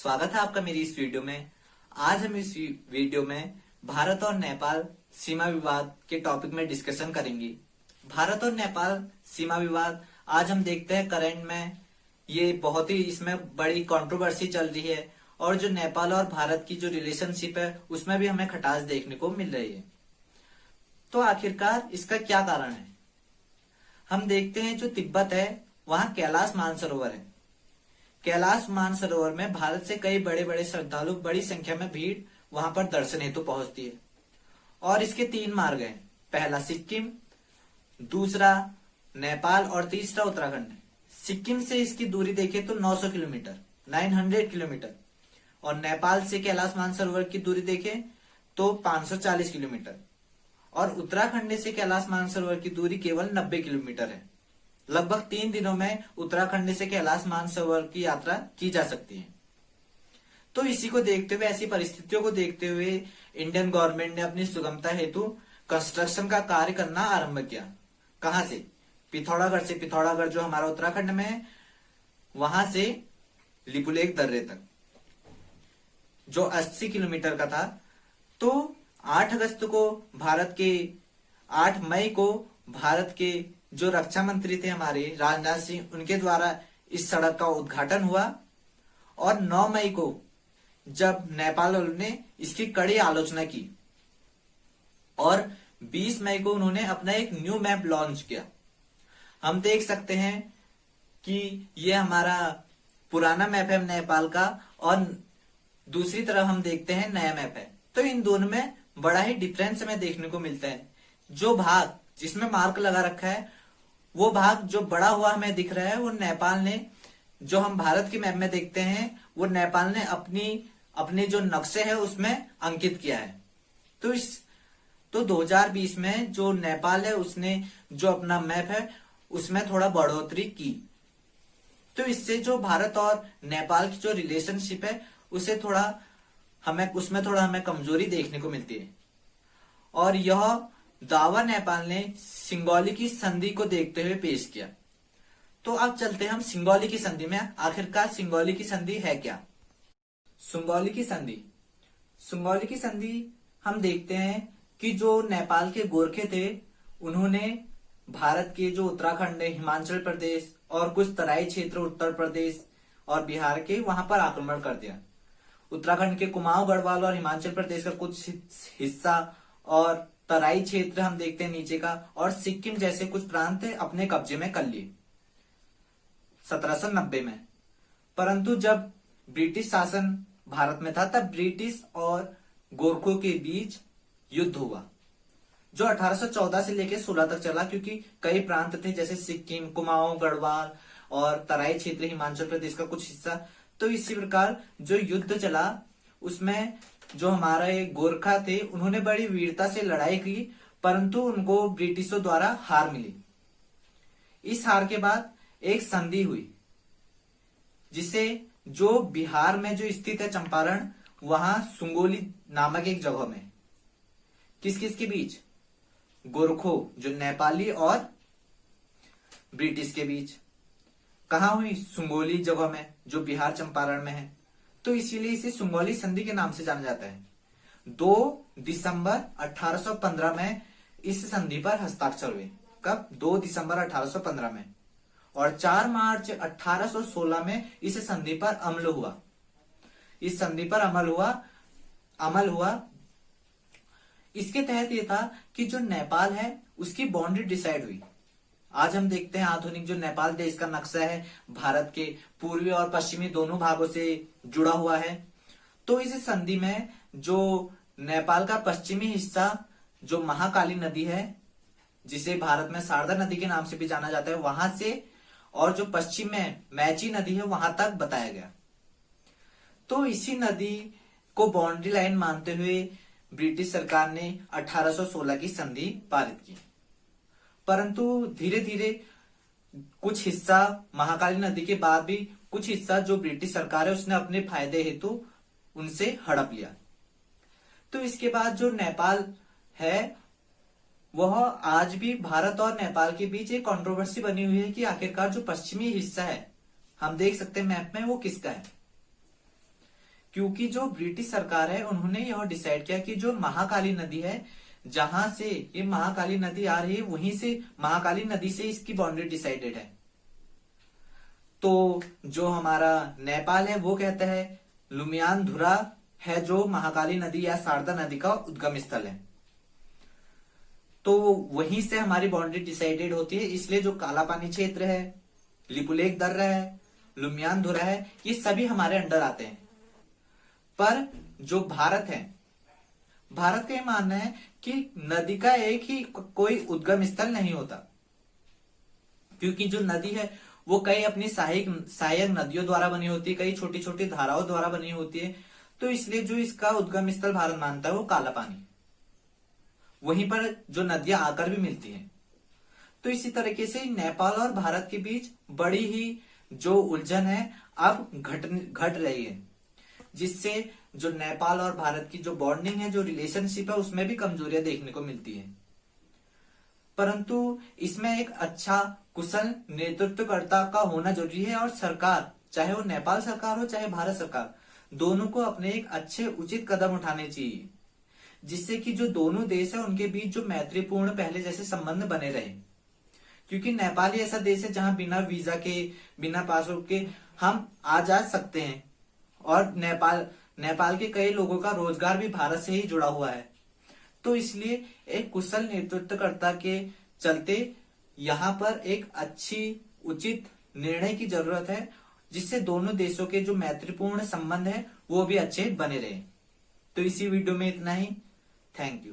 स्वागत है आपका मेरी इस वीडियो में। आज हम इस वीडियो में भारत और नेपाल सीमा विवाद के टॉपिक में डिस्कशन करेंगे। भारत और नेपाल सीमा विवाद आज हम देखते हैं करंट में ये बहुत ही इसमें बड़ी कंट्रोवर्सी चल रही है और जो नेपाल और भारत की जो रिलेशनशिप है उसमें भी हमें खटास देखने को मिल रही है। तो आखिरकार इसका क्या कारण है? हम देखते हैं जो तिब्बत है वहां कैलाश मानसरोवर है। कैलाश मानसरोवर में भारत से कई बड़े बड़े श्रद्धालु बड़ी संख्या में भीड़ वहां पर दर्शन हेतु पहुंचती है और इसके 3 मार्ग हैं। पहला सिक्किम, दूसरा नेपाल और तीसरा उत्तराखंड। सिक्किम से इसकी दूरी देखें तो 900 किलोमीटर 900 किलोमीटर और नेपाल से कैलाश मानसरोवर की दूरी देखें तो 540 किलोमीटर और उत्तराखंड से कैलाश मानसरोवर की दूरी केवल 90 किलोमीटर है। लगभग 3 दिनों में उत्तराखंड से कैलाश मानसरोवर की यात्रा की जा सकती है। तो इसी को देखते हुए, ऐसी परिस्थितियों को देखते हुए इंडियन गवर्नमेंट ने अपनी सुगमता हेतु कंस्ट्रक्शन का कार्य करना आरंभ किया। कहां से? पिथौरागढ़ से। पिथौरागढ़ जो हमारा उत्तराखंड में है वहां से लिपुलेख दर्रे तक जो 80 किलोमीटर का था। तो 8 अगस्त को 8 मई को भारत के जो रक्षा मंत्री थे हमारे राजनाथ सिंह, उनके द्वारा इस सड़क का उद्घाटन हुआ और 9 मई को जब नेपाल ने इसकी कड़ी आलोचना की और 20 मई को उन्होंने अपना एक न्यू मैप लॉन्च किया। हम देख सकते हैं कि ये हमारा पुराना मैप है नेपाल का और दूसरी तरफ हम देखते हैं नया मैप है। तो इन दोनों में बड़ा ही डिफरेंस हमें देखने को मिलता है। जो भाग जिसमें मार्क लगा रखा है वो भाग जो बड़ा हुआ हमें दिख रहा है वो नेपाल ने, जो हम भारत के मैप में देखते हैं वो नेपाल ने अपने जो नक्शे है उसमें अंकित किया है। तो 2020 में जो नेपाल है उसने जो अपना मैप है उसमें थोड़ा बढ़ोतरी की। तो इससे जो भारत और नेपाल की जो रिलेशनशिप है उसमें थोड़ा हमें कमजोरी देखने को मिलती है। और यह दावा नेपाल ने सिंगोली की संधि को देखते हुए पेश किया। तो अब चलते हैं हम सिंगोली की संधि में। आखिरकार सिंगोली की संधि है क्या? सिंगोली की संधि हम देखते हैं कि जो नेपाल के गोरखे थे उन्होंने भारत के जो उत्तराखंड, हिमाचल प्रदेश और कुछ तराई क्षेत्र उत्तर प्रदेश और बिहार के वहां पर आक्रमण कर दिया। उत्तराखंड के कुमाऊं गढ़वाल और हिमाचल प्रदेश का कुछ हिस्सा और तराई क्षेत्र हम देखते हैं नीचे का और सिक्किम जैसे कुछ प्रांत अपने कब्जे में कर लिए 1790 में। परंतु जब ब्रिटिश शासन भारत में था तब ब्रिटिश और गोरखों के बीच युद्ध हुआ जो 1814 से लेकर 16 तक चला, क्योंकि कई प्रांत थे जैसे सिक्किम, कुमाऊं गढ़वाल और तराई क्षेत्र हिमाचल प्रदेश का कुछ हिस्सा। तो इसी प्रकार जो युद्ध चला उसमें जो हमारे गोरखा थे उन्होंने बड़ी वीरता से लड़ाई की, परंतु उनको ब्रिटिशों द्वारा हार मिली। इस हार के बाद एक संधि हुई जिसे जो बिहार में जो स्थित है चंपारण, वहां सुंगोली नामक एक जगह में किस किस के बीच? गोरखों जो नेपाली और ब्रिटिश के बीच। कहा हुई? सुंगोली जगह में जो बिहार चंपारण में है। तो इसीलिए इसे सुंगोली संधि के नाम से जाना जाता है। 2 दिसंबर 1815 में इस संधि पर हस्ताक्षर हुए। कब? 2 दिसंबर 1815 में। और 4 मार्च 1816 में इस संधि पर अमल हुआ। इस संधि पर अमल हुआ। इसके तहत यह था कि जो नेपाल है उसकी बाउंड्री डिसाइड हुई। आज हम देखते हैं आधुनिक जो नेपाल देश का नक्शा है भारत के पूर्वी और पश्चिमी दोनों भागों से जुड़ा हुआ है। तो इस संधि में जो नेपाल का पश्चिमी हिस्सा जो महाकाली नदी है, जिसे भारत में शारदा नदी के नाम से भी जाना जाता है, वहां से और जो पश्चिम में मैची नदी है वहां तक बताया गया। तो इसी नदी को बाउंड्री लाइन मानते हुए ब्रिटिश सरकार ने 1816 की संधि पारित की। परंतु धीरे धीरे कुछ हिस्सा महाकाली नदी के बाद भी कुछ हिस्सा जो ब्रिटिश सरकार है उसने अपने फायदे हेतु उनसे हड़प लिया। तो इसके बाद जो नेपाल है वह आज भी भारत और नेपाल के बीच एक कंट्रोवर्सी बनी हुई है कि आखिरकार जो पश्चिमी हिस्सा है हम देख सकते हैं मैप में वो किसका है। क्योंकि जो ब्रिटिश सरकार है उन्होंने यह डिसाइड किया कि जो महाकाली नदी है, जहां से ये महाकाली नदी आ रही है, वहीं से महाकाली नदी से इसकी बाउंड्री डिसाइडेड है। तो जो हमारा नेपाल है वो कहता है लुमियानधुरा है जो महाकाली नदी या शारदा नदी का उद्गम स्थल है। तो वहीं से हमारी बाउंड्री डिसाइडेड होती है, इसलिए जो काला पानी क्षेत्र है, लिपुलेख दर्रा है, लुमियानधुरा है, ये सभी हमारे अंडर आते हैं। पर जो भारत है, भारत का ये मानना है कि नदी का एक ही कोई उद्गम स्थल नहीं होता, क्योंकि जो नदी है वो कई अपनी सहायक नदियों द्वारा बनी होती है, कई छोटी छोटी धाराओं द्वारा बनी होती है। तो इसलिए जो इसका उद्गम स्थल भारत मानता है वो काला पानी, वहीं पर जो नदियां आकर भी मिलती हैं। तो इसी तरीके से नेपाल और भारत के बीच बड़ी ही जो उलझन है अब घट रही है, जिससे जो नेपाल और भारत की जो बॉन्डिंग है, जो रिलेशनशिप है, उसमें भी कमजोरियां देखने को मिलती है। परंतु इसमें एक अच्छा कुशल नेतृत्वकर्ता का होना जरूरी है, और सरकार, चाहे वो नेपाल सरकार हो चाहे भारत सरकार, दोनों को अपने एक अच्छे उचित कदम उठाने चाहिए, जिससे कि जो दोनों देश है उनके बीच जो मैत्रीपूर्ण पहले जैसे संबंध बने रहे। क्योंकि नेपाल ही ऐसा देश है जहां बिना वीजा के, बिना पासपोर्ट के हम आ जा सकते हैं, और नेपाल के कई लोगों का रोजगार भी भारत से ही जुड़ा हुआ है। तो इसलिए एक कुशल नेतृत्वकर्ता के चलते यहाँ पर एक अच्छी उचित निर्णय की जरूरत है, जिससे दोनों देशों के जो मैत्रीपूर्ण संबंध है वो भी अच्छे बने रहे। तो इसी वीडियो में इतना ही। Thank you.